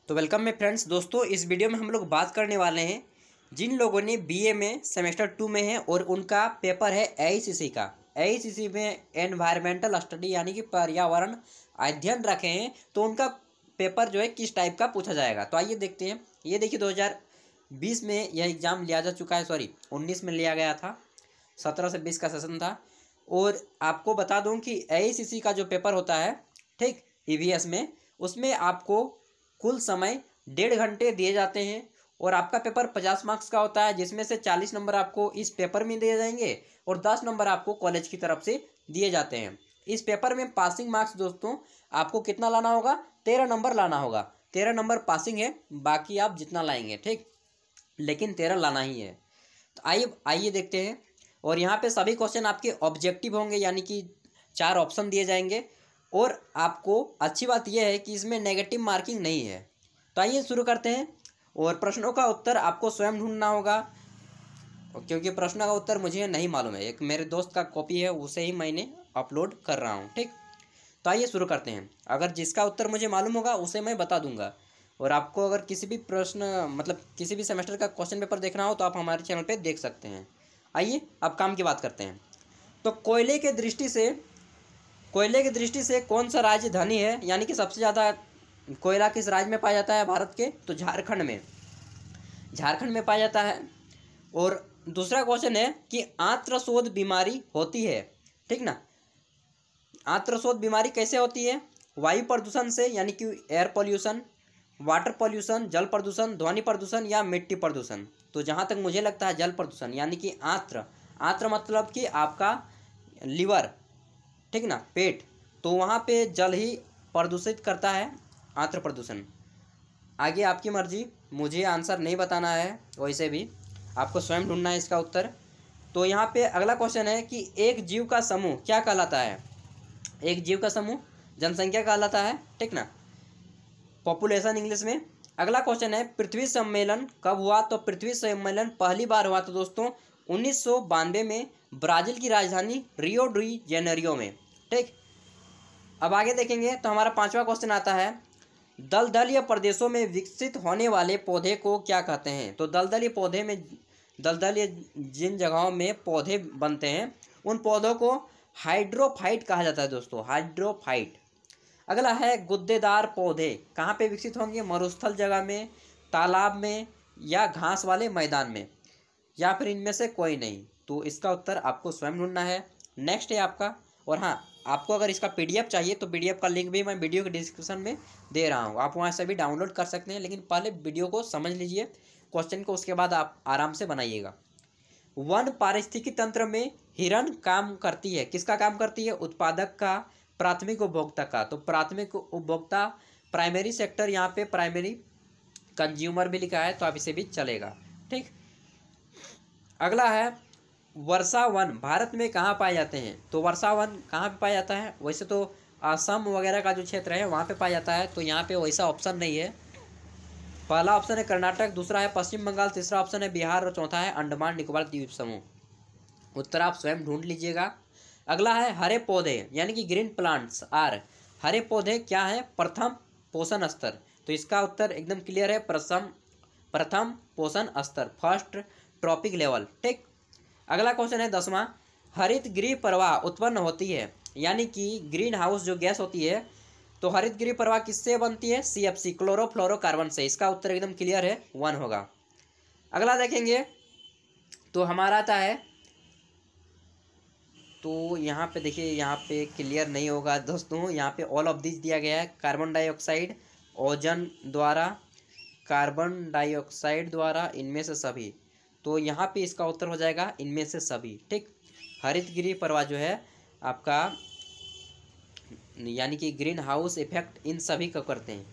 तो वेलकम में फ्रेंड्स। दोस्तों, इस वीडियो में हम लोग बात करने वाले हैं जिन लोगों ने बीए में सेमेस्टर 2 में है और उनका पेपर है एआईसीसी का। एआईसीसी में एनवायरमेंटल स्टडी यानी कि पर्यावरण अध्ययन रखे हैं, तो उनका पेपर जो है किस टाइप का पूछा जाएगा। तो आइए देखते हैं। ये देखिए 2020 में यह एग्ज़ाम लिया जा चुका है, 19 में लिया गया था, 17 से 20 का सेशन था। और आपको बता दूं कि एआईसीसी का जो पेपर होता है, ठीक, ईवीएस में, उसमें आपको कुल समय 1.5 घंटे दिए जाते हैं और आपका पेपर 50 मार्क्स का होता है, जिसमें से 40 नंबर आपको इस पेपर में दिए जाएंगे और 10 नंबर आपको कॉलेज की तरफ से दिए जाते हैं। इस पेपर में पासिंग मार्क्स दोस्तों आपको कितना लाना होगा? 13 नंबर लाना होगा। 13 नंबर पासिंग है, बाकी आप जितना लाएंगे, ठीक, लेकिन 13 लाना ही है। तो आइए देखते हैं। और यहाँ पे सभी क्वेश्चन आपके ऑब्जेक्टिव होंगे, यानी कि 4 ऑप्शन दिए जाएंगे। और आपको अच्छी बात यह है कि इसमें नेगेटिव मार्किंग नहीं है। तो आइए शुरू करते हैं। और प्रश्नों का उत्तर आपको स्वयं ढूंढना होगा, क्योंकि प्रश्नों का उत्तर मुझे नहीं मालूम है। एक मेरे दोस्त का कॉपी है, उसे ही मैंने अपलोड कर रहा हूँ, ठीक। तो आइए शुरू करते हैं। अगर जिसका उत्तर मुझे मालूम होगा उसे मैं बता दूंगा। और आपको अगर किसी भी प्रश्न मतलब किसी भी सेमेस्टर का क्वेश्चन पेपर देखना हो तो आप हमारे चैनल पर देख सकते हैं। आइए अब काम की बात करते हैं। तो कोयले की दृष्टि से कौन सा राज्य धनी है, यानी कि सबसे ज़्यादा कोयला किस राज्य में पाया जाता है भारत के? तो झारखंड में पाया जाता है। और दूसरा क्वेश्चन है कि आंत्रशोथ बीमारी होती है, ठीक ना। आंत्रशोथ बीमारी कैसे होती है? वायु प्रदूषण से, यानी कि एयर पॉल्यूशन, वाटर पॉल्यूशन, जल प्रदूषण, ध्वनि प्रदूषण या मिट्टी प्रदूषण। तो जहाँ तक मुझे लगता है जल प्रदूषण, यानी कि आंत्र मतलब कि आपका लीवर, ठीक ना, पेट। तो वहाँ पे जल ही प्रदूषित करता है, आंत्र प्रदूषण। आगे आपकी मर्जी, मुझे आंसर नहीं बताना है, वैसे भी आपको स्वयं ढूंढना है इसका उत्तर। तो यहाँ पे अगला क्वेश्चन है कि एक जीव का समूह क्या कहलाता है? एक जीव का समूह जनसंख्या कहलाता है, ठीक ना, पॉपुलेशन इंग्लिश में। अगला क्वेश्चन है पृथ्वी सम्मेलन कब हुआ? तो पृथ्वी सम्मेलन पहली बार हुआ था दोस्तों 1992 में ब्राज़ील की राजधानी रियो डी जेनेरियो में, ठीक। अब आगे देखेंगे तो हमारा 5वां क्वेश्चन आता है दलदलीय प्रदेशों में विकसित होने वाले पौधे को क्या कहते हैं? तो दलदलीय जिन जगहों में पौधे बनते हैं उन पौधों को हाइड्रोफाइट कहा जाता है दोस्तों, हाइड्रोफाइट। अगला है गुद्देदार पौधे कहाँ पे विकसित होंगे? मरुस्थल जगह में, तालाब में या घास वाले मैदान में, या फिर इनमें से कोई नहीं। तो इसका उत्तर आपको स्वयं ढूंढना है। नेक्स्ट है आपका, और हाँ, आपको अगर इसका पीडीएफ चाहिए तो पीडीएफ का लिंक भी मैं वीडियो के डिस्क्रिप्शन में दे रहा हूँ, आप वहाँ से भी डाउनलोड कर सकते हैं। लेकिन पहले वीडियो को समझ लीजिए क्वेश्चन को, उसके बाद आप आराम से बनाइएगा। वन पारिस्थितिकी तंत्र में हिरन काम करती है, किसका काम करती है? उत्पादक का, प्राथमिक उपभोक्ता का। तो प्राथमिक उपभोक्ता, प्राइमरी सेक्टर, यहाँ पे प्राइमरी कंज्यूमर भी लिखा है तो आप इसे भी चलेगा, ठीक। अगला है वर्षा वन भारत में कहाँ पाए जाते हैं? तो वर्षा वन कहाँ पे पाया जाता है? वैसे तो असम वगैरह का जो क्षेत्र है वहाँ पे पाया जाता है, तो यहाँ पे वैसा ऑप्शन नहीं है। पहला ऑप्शन है कर्नाटक, दूसरा है पश्चिम बंगाल, तीसरा ऑप्शन है बिहार और चौथा है अंडमान निकोबार द्वीप समूह। उत्तर आप स्वयं ढूंढ लीजिएगा। अगला है हरे पौधे, यानी कि ग्रीन प्लांट्स आर, हरे पौधे क्या है? प्रथम पोषण स्तर। तो इसका उत्तर एकदम क्लियर है, प्रथम पोषण स्तर, फर्स्ट ट्रॉपिक लेवल, ठीक। अगला क्वेश्चन है 10वां, हरित गृह प्रवाह उत्पन्न होती है, यानी कि ग्रीन हाउस जो गैस होती है, तो हरित गृह प्रवाह किससे बनती है? CFC, क्लोरोफ्लोरोकार्बन से। इसका उत्तर एकदम क्लियर है, 1 होगा। अगला देखेंगे तो हमारा आता है, तो यहाँ पे देखिए, यहाँ पे क्लियर नहीं होगा दोस्तों, यहाँ पे ऑल ऑफ दिस दिया गया है। कार्बन डाइऑक्साइड, ओजोन द्वारा, कार्बन डाइऑक्साइड द्वारा, इनमें से सभी। तो यहाँ पे इसका उत्तर हो जाएगा इनमें से सभी, ठीक। हरित गृह प्रवाह जो है आपका, यानी कि ग्रीन हाउस इफेक्ट, इन सभी को करते हैं,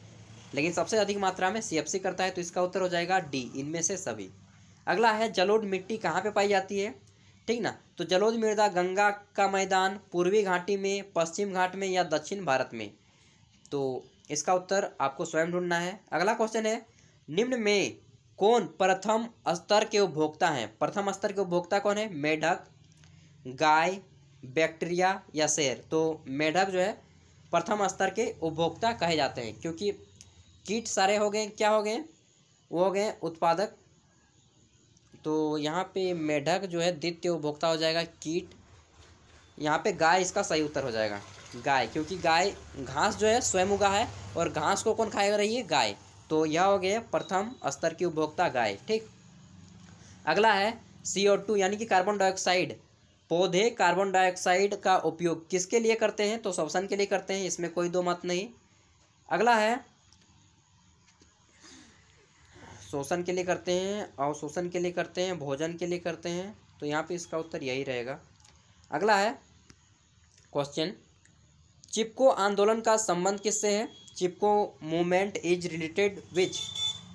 लेकिन सबसे अधिक मात्रा में CFC करता है, तो इसका उत्तर हो जाएगा डी, इनमें से सभी। अगला है जलोढ़ मिट्टी कहाँ पे पाई जाती है, ठीक ना। तो जलोढ़ मृदा गंगा का मैदान, पूर्वी घाटी में, पश्चिम घाट में या दक्षिण भारत में। तो इसका उत्तर आपको स्वयं ढूंढना है। अगला क्वेश्चन है निम्न में कौन प्रथम स्तर के उपभोक्ता हैं? प्रथम स्तर के उपभोक्ता कौन है? मेढक, गाय, बैक्टीरिया या शेर। तो मेढक जो है प्रथम स्तर के उपभोक्ता कहे जाते हैं, क्योंकि कीट सारे हो गए, क्या हो गए, वो हो गए उत्पादक। तो यहाँ पे मेढक जो है द्वितीय उपभोक्ता हो जाएगा, कीट। यहाँ पे गाय इसका सही उत्तर हो जाएगा, गाय, क्योंकि गाय घास जो है स्वयं उगा है और घास को कौन खाएगा रही है, गाय। तो यह हो गया प्रथम स्तर की उपभोक्ता गाय। ठीक, अगला है CO2 यानी कि कार्बन डाइऑक्साइड। पौधे कार्बन डाइऑक्साइड का उपयोग किसके लिए करते हैं, तो श्वसन के लिए करते हैं, इसमें कोई दो मत नहीं। अगला है शोषण के लिए करते हैं, अवशोषण के लिए करते हैं, भोजन के लिए करते हैं, तो यहाँ पे इसका उत्तर यही रहेगा। अगला है क्वेश्चन, चिपको आंदोलन का संबंध किससे है, चिपको मूवमेंट इज रिलेटेड विच।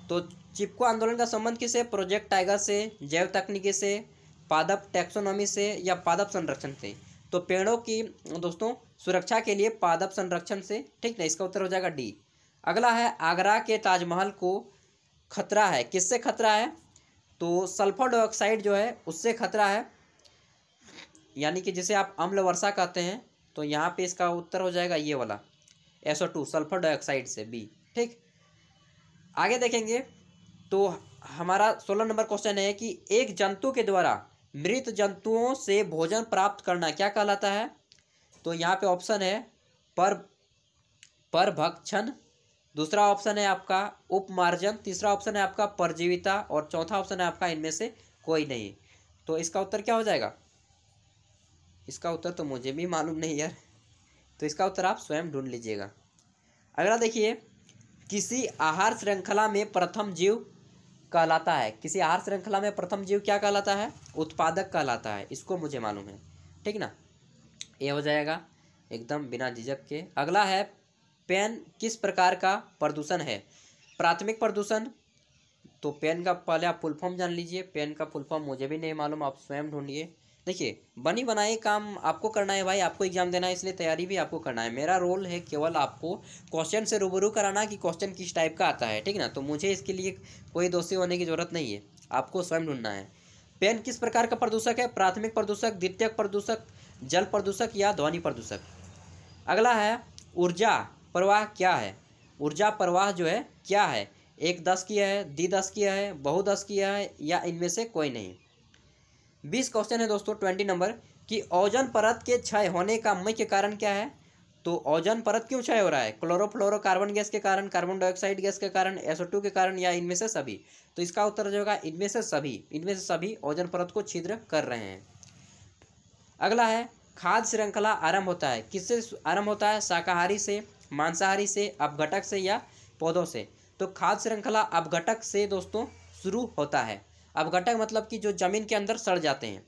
तो चिपको आंदोलन का संबंध किससे, प्रोजेक्ट टाइगर से, जैव तकनीकी से, पादप टैक्सोनॉमी से या पादप संरक्षण से। तो पेड़ों की दोस्तों सुरक्षा के लिए पादप संरक्षण से। ठीक है, इसका उत्तर हो जाएगा डी। अगला है आगरा के ताजमहल को खतरा है, किससे खतरा है, तो सल्फर डाइऑक्साइड जो है उससे खतरा है, यानी कि जिसे आप अम्ल वर्षा कहते हैं। तो यहाँ पे इसका उत्तर हो जाएगा ये वाला SO2 सल्फर डाइऑक्साइड से, बी। ठीक, आगे देखेंगे तो हमारा 16 नंबर क्वेश्चन है कि एक जंतु के द्वारा मृत जंतुओं से भोजन प्राप्त करना क्या कहलाता है। तो यहाँ पे ऑप्शन है परभक्षण, दूसरा ऑप्शन है आपका उपमार्जन, तीसरा ऑप्शन है आपका परजीविता और चौथा ऑप्शन है आपका इनमें से कोई नहीं। तो इसका उत्तर क्या हो जाएगा, इसका उत्तर तो मुझे भी मालूम नहीं यार, तो इसका उत्तर आप स्वयं ढूंढ लीजिएगा। अगला देखिए, किसी आहार श्रृंखला में प्रथम जीव कहलाता है, किसी आहार श्रृंखला में प्रथम जीव क्या कहलाता है, उत्पादक कहलाता है, इसको मुझे मालूम है। ठीक ना, ये हो जाएगा एकदम बिना झिझक के। अगला है पेन किस प्रकार का प्रदूषण है, प्राथमिक प्रदूषण। तो पेन का पहले आप फुल फॉर्म जान लीजिए, पेन का फुल फॉर्म मुझे भी नहीं मालूम, आप स्वयं ढूंढिए। देखिए बनी बनाई काम आपको करना है भाई, आपको एग्जाम देना है, इसलिए तैयारी भी आपको करना है। मेरा रोल है केवल आपको क्वेश्चन से रूबरू कराना कि क्वेश्चन किस टाइप का आता है। ठीक ना, तो मुझे इसके लिए कोई दोषी होने की जरूरत नहीं है, आपको स्वयं ढूंढना है। पेन किस प्रकार का प्रदूषक है, प्राथमिक प्रदूषक, द्वितीयक प्रदूषक, जल प्रदूषक या ध्वनि प्रदूषक। अगला है ऊर्जा प्रवाह क्या है, ऊर्जा प्रवाह जो है क्या है, एक दस की है, द्विदश की है, बहुदश की है या इनमें से कोई नहीं। 20 क्वेश्चन है दोस्तों 20 नंबर कि ओजोन परत के क्षय होने का मुख्य कारण क्या है। तो ओजोन परत क्यों क्षय हो रहा है, क्लोरोफ्लोरोकार्बन गैस के कारण, कार्बन डाइऑक्साइड गैस के कारण, SO2 के कारण या इनमें से सभी। तो इसका उत्तर जो होगा इनमें से सभी, इनमें से सभी ओजोन परत को छिद्र कर रहे हैं। अगला है खाद्य श्रृंखला आरंभ होता है, किससे आरंभ होता है, शाकाहारी से, मांसाहारी से, अपघटक से या पौधों से। तो खाद्य श्रृंखला अपघटक से दोस्तों शुरू होता है। अपघटक मतलब कि जो जमीन के अंदर सड़ जाते हैं।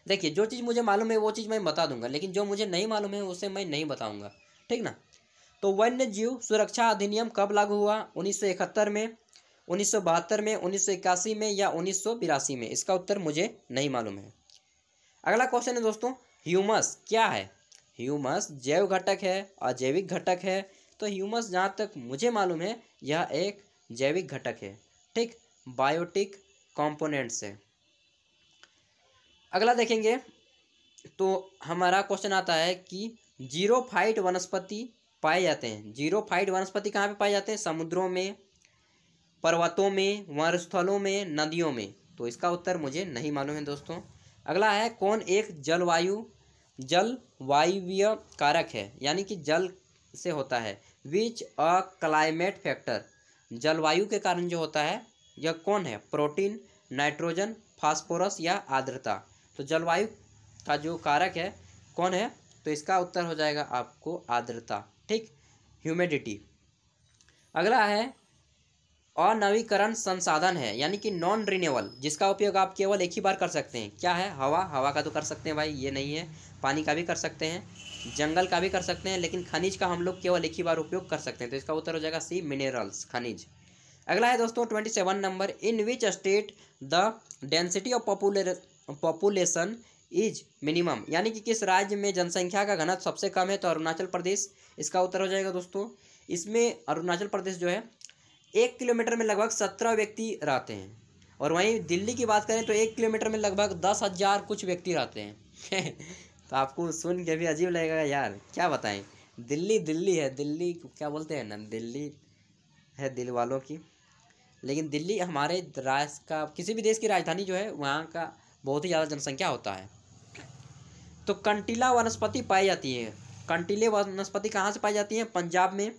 देखिए जो चीज़ मुझे मालूम है वो चीज़ मैं बता दूंगा, लेकिन जो मुझे नहीं मालूम है उसे मैं नहीं बताऊंगा। ठीक ना, तो वन्य जीव सुरक्षा अधिनियम कब लागू हुआ, 1971 में, 1972 में, 1981 में या 1982 में। इसका उत्तर मुझे नहीं मालूम है। अगला क्वेश्चन है दोस्तों, ह्यूमस क्या है। ह्यूमस जैव घटक है, अजैविक घटक है। तो ह्यूमस जहाँ तक मुझे मालूम है यह एक जैविक घटक है। ठीक, बायोटिक कंपोनेंट्स है। अगला देखेंगे तो हमारा क्वेश्चन आता है कि जीरोफाइट वनस्पति पाए जाते हैं। जीरोफाइट वनस्पति कहाँ पे पाए जाते हैं, समुद्रों में, पर्वतों में, मरुस्थलों में, नदियों में। तो इसका उत्तर मुझे नहीं मालूम है दोस्तों। अगला है कौन एक जलवायुवीय कारक है, यानी कि जल से होता है। विच अ क्लाइमेट फैक्टर, जलवायु के कारण जो होता है यह कौन है, प्रोटीन, नाइट्रोजन, फास्फोरस या आर्द्रता। तो जलवायु का जो कारक है कौन है, तो इसका उत्तर हो जाएगा आपको आर्द्रता। ठीक, ह्यूमिडिटी। अगला है अनवीकरण संसाधन है, यानी कि नॉन रिन्यूएबल, जिसका उपयोग आप केवल एक ही बार कर सकते हैं। क्या है, हवा, हवा का तो कर सकते हैं भाई, ये नहीं है। पानी का भी कर सकते हैं, जंगल का भी कर सकते हैं, लेकिन खनिज का हम लोग केवल एक ही बार उपयोग कर सकते हैं। तो इसका उत्तर हो जाएगा सी, मिनरल्स, खनिज। अगला है दोस्तों 27 number, in which state the density of population is minimum, यानी कि किस राज्य में जनसंख्या का घनत्व सबसे कम है। तो अरुणाचल प्रदेश इसका उत्तर हो जाएगा दोस्तों। इसमें अरुणाचल प्रदेश जो है 1 किलोमीटर में लगभग 17 व्यक्ति रहते हैं, और वहीं दिल्ली की बात करें तो 1 किलोमीटर में लगभग 10,000 कुछ व्यक्ति रहते हैं। तो आपको सुन के भी अजीब लगेगा यार, क्या बताएं, दिल्ली दिल्ली है, दिल्ली क्या बोलते हैं ना, दिल्ली है दिल वालों की। लेकिन दिल्ली हमारे राज्य का, किसी भी देश की राजधानी जो है वहाँ का बहुत ही ज़्यादा जनसंख्या होता है। तो कंटीला वनस्पति पाई जाती है। कंटीले वनस्पति कहाँ से पाई जाती है? पंजाब में,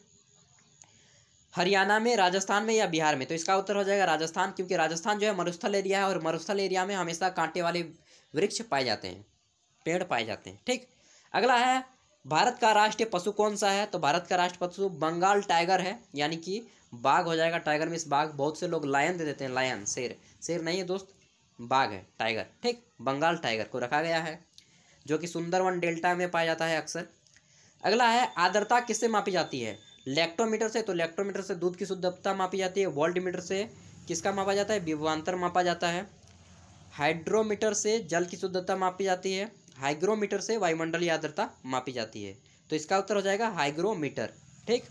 हरियाणा में, राजस्थान में या बिहार में। तो इसका उत्तर हो जाएगा राजस्थान, क्योंकि राजस्थान जो है मरुस्थल एरिया है और मरुस्थल एरिया में हमेशा कांटे वाले वृक्ष पाए जाते हैं, पेड़ पाए जाते हैं। ठीक, अगला है भारत का राष्ट्रीय पशु कौन सा है? तो भारत का राष्ट्रीय पशु बंगाल टाइगर है, यानी कि बाघ हो जाएगा। टाइगर में इस बाघ, बहुत से लोग लायन दे देते हैं, लायन शेर, शेर नहीं है दोस्त, बाघ है टाइगर। ठीक, बंगाल टाइगर को रखा गया है, जो कि सुंदरवन डेल्टा में पाया जाता है अक्सर। अगला है आर्द्रता किससे मापी जाती है? लैक्टोमीटर से। तो लैक्टोमीटर से दूध की शुद्धता मापी जाती है। वोल्टमीटर से किसका मापा जाता है? विभवांतर मापा जाता है। हाइड्रोमीटर से जल की शुद्धता मापी जाती है। हाइग्रोमीटर से वायुमंडलीय आर्द्रता मापी जाती है। तो इसका उत्तर हो जाएगा हाइग्रोमीटर। ठीक,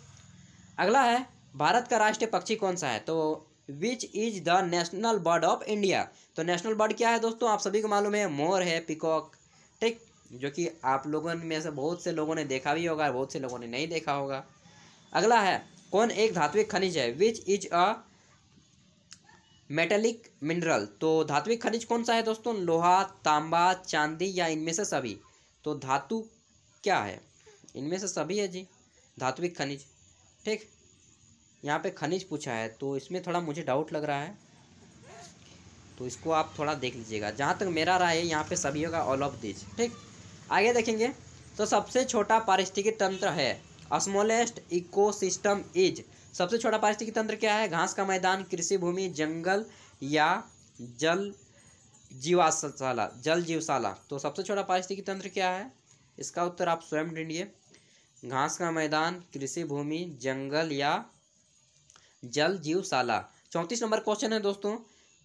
अगला है भारत का राष्ट्रीय पक्षी कौन सा है? तो which is the national bird of India? तो नेशनल बर्ड क्या है दोस्तों? आप सभी को मालूम है, मोर है, पिकॉक। ठीक, जो कि आप लोगों में से बहुत से लोगों ने देखा भी होगा, बहुत से लोगों ने नहीं देखा होगा। अगला है कौन एक धात्विक खनिज है? Which is a metallic mineral? तो धात्विक खनिज कौन सा है दोस्तों? लोहा, तांबा, चांदी या इनमें से सभी? तो धातु क्या है? इनमें से सभी है जी, धात्विक खनिज। ठीक, यहाँ पे खनिज पूछा है तो इसमें थोड़ा मुझे डाउट लग रहा है, तो इसको आप थोड़ा देख लीजिएगा। जहाँ तक मेरा राय है यहाँ पे सभी होगा, ऑल ऑफ दिस। ठीक, आगे देखेंगे तो सबसे छोटा पारिस्थितिकी तंत्र है, स्मॉलेस्ट इकोसिस्टम इज। सबसे छोटा पारिस्थितिकी तंत्र क्या है? घास का मैदान, कृषि भूमि, जंगल या जल जीवाशाला, जल जीवशाला। तो सबसे छोटा पारिस्थितिकी तंत्र क्या है? इसका उत्तर आप स्वयं ढूंढिए। घास का मैदान, कृषि भूमि, जंगल या जल जीवशाला। 34 नंबर क्वेश्चन है दोस्तों,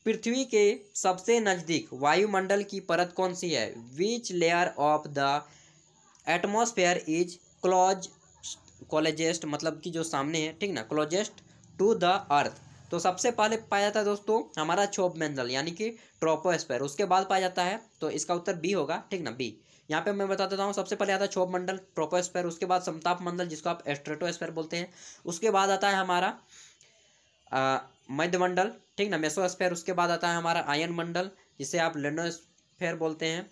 पृथ्वी के सबसे नज़दीक वायुमंडल की परत कौन सी है? Which layer of the atmosphere is closest, मतलब कि जो सामने है, ठीक ना, क्लोजेस्ट टू द अर्थ। तो सबसे पहले पाया जाता है दोस्तों हमारा क्षोभ मंडल, यानी कि ट्रोपोस्फेयर, उसके बाद पाया जाता है। तो इसका उत्तर बी होगा, ठीक ना, बी। यहाँ पे मैं बता देता हूँ, सबसे पहले आता है क्षोभ मंडल, ट्रोपोस्फेयर, उसके बाद समताप मंडल जिसको आप स्ट्रेटोस्फेयर बोलते हैं, उसके बाद आता है हमारा मध्यमंडल, ठीक ना, मेसोस्फेयर, उसके बाद आता है हमारा आयन मंडल जिसे आप लेनोस्फेयर बोलते हैं।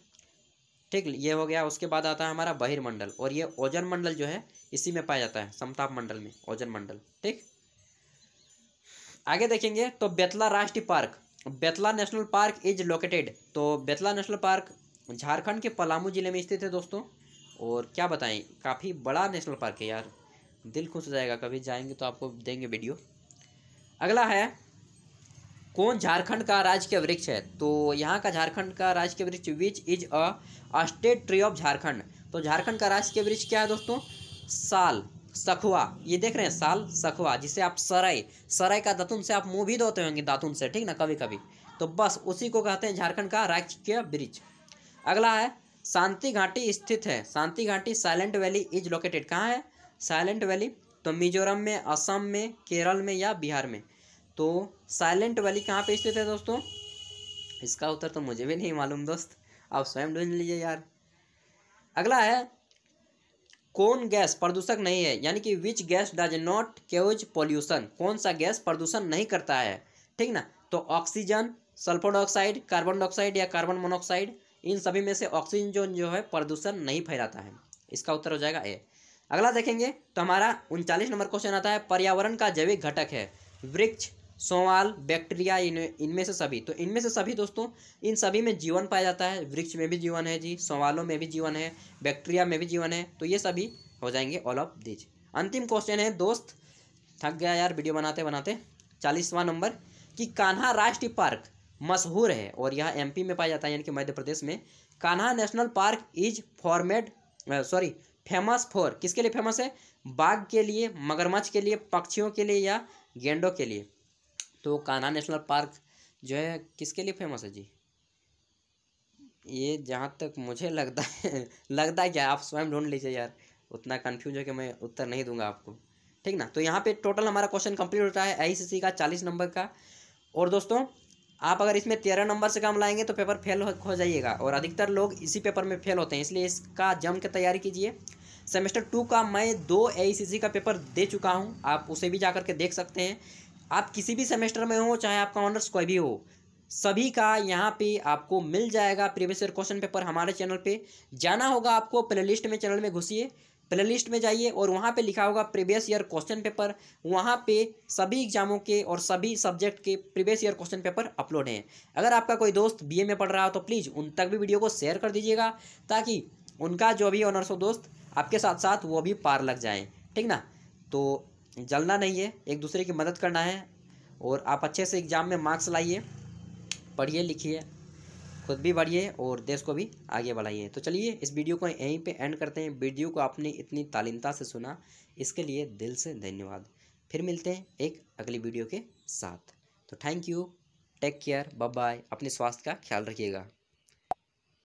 ठीक, ये हो गया। उसके बाद आता है हमारा बहिर्मंडल, और ये ओजोन मंडल जो है इसी में पाया जाता है, समताप मंडल में ओजोन मंडल। ठीक, आगे देखेंगे तो बेतला राष्ट्रीय park, Betla national park is located. तो बेतला नेशनल पार्क झारखंड के पलामू जिले में स्थित है दोस्तों। और क्या बताएं, काफ़ी बड़ा नेशनल पार्क है यार, दिल खुश हो जाएगा, कभी जाएंगे तो आपको देंगे वीडियो। अगला है कौन झारखंड का राजकीय वृक्ष है? तो यहाँ का झारखंड का राजकीय वृक्ष which is a state tree of Jharkhand. तो झारखंड का राजकीय वृक्ष क्या है दोस्तों? साल, सखुआ, ये देख रहे हैं, साल सखुआ, जिसे आप सराय, सराय का दातुन से आप मुंह भी धोते होंगे, दातुन से, ठीक ना, कभी कभी, तो बस उसी को कहते हैं झारखंड का राजकीय वृक्ष। अगला है शांति घाटी स्थित है। शांति घाटी, साइलेंट वैली इज लोकेटेड, कहाँ है साइलेंट वैली? तो मिजोरम में, असम में, केरल में या बिहार में? तो साइलेंट वैली कहाँ पे स्थित है दोस्तों? इसका उत्तर तो मुझे भी नहीं मालूम दोस्त, आप स्वयं ढूंढ लीजिए यार। अगला है कौन गैस प्रदूषक नहीं है, यानी कि which gas does not cause pollution? कौन सा गैस प्रदूषण नहीं करता है, ठीक ना? तो oxygen, sulphur dioxide, carbon dioxide या कार्बन मोनोऑक्साइड, इन सभी में से ऑक्सीजन जो है प्रदूषण नहीं फैलाता है। इसका उत्तर हो जाएगा ए। अगला देखेंगे तो हमारा 39 नंबर क्वेश्चन आता है, पर्यावरण का जैविक घटक है वृक्ष, शैवाल, बैक्टीरिया, इनमें से सभी। तो इनमें से सभी दोस्तों, इन सभी में जीवन पाया जाता है। वृक्ष में भी जीवन है जी, शैवालों में भी जीवन है, बैक्टीरिया में भी जीवन है। तो ये सभी हो जाएंगे ऑल ऑफ दिस। अंतिम क्वेश्चन है दोस्त, थक गया यार वीडियो बनाते बनाते। 40वां नंबर कि कान्हा राष्ट्रीय पार्क मशहूर है और यह एमपी में पाया जाता है, यानी कि मध्य प्रदेश में। Kanha national park is famous for, किसके लिए फेमस है? बाघ के लिए, मगरमच्छ के लिए, पक्षियों के लिए या गेंडों के लिए? तो कान्हा नेशनल पार्क जो है किसके लिए फेमस है जी? ये जहाँ तक मुझे लगता है लगता है क्या, आप स्वयं ढूंढ लीजिए यार, उतना कंफ्यूज है कि मैं उत्तर नहीं दूंगा आपको, ठीक ना। तो यहाँ पे टोटल हमारा क्वेश्चन कंप्लीट होता है AICC का 40 नंबर का। और दोस्तों आप अगर इसमें 13 नंबर से कम लाएंगे तो पेपर फेल हो जाइएगा, और अधिकतर लोग इसी पेपर में फेल होते हैं, इसलिए इसका जम के तैयारी कीजिए। सेमेस्टर 2 का मैं 2 AECC का पेपर दे चुका हूँ, आप उसे भी जा कर के देख सकते हैं। आप किसी भी सेमेस्टर में हो, चाहे आपका ऑनर्स कोई भी हो, सभी का यहाँ पे आपको मिल जाएगा प्रीवियस ईयर क्वेश्चन पेपर हमारे चैनल पे। जाना होगा आपको प्लेलिस्ट में, चैनल में घुसिए, प्लेलिस्ट में जाइए और वहाँ पे लिखा होगा प्रीवियस ईयर क्वेश्चन पेपर। वहाँ पे सभी एग्जामों के और सभी सब्जेक्ट के previous year question paper upload हैं। अगर आपका कोई दोस्त BA में पढ़ रहा हो तो प्लीज़ उन तक भी वीडियो को शेयर कर दीजिएगा, ताकि उनका जो भी ऑनर्स हो दोस्त आपके साथ साथ वो भी पार लग जाएँ, ठीक ना। तो जलना नहीं है, एक दूसरे की मदद करना है, और आप अच्छे से एग्ज़ाम में मार्क्स लाइए, पढ़िए लिखिए, खुद भी बढ़िए और देश को भी आगे बढ़ाइए। तो चलिए इस वीडियो को यहीं पे एंड करते हैं। वीडियो को आपने इतनी तालीमता से सुना, इसके लिए दिल से धन्यवाद। फिर मिलते हैं एक अगली वीडियो के साथ। तो thank you, take care, bye bye, अपने स्वास्थ्य का ख्याल रखिएगा।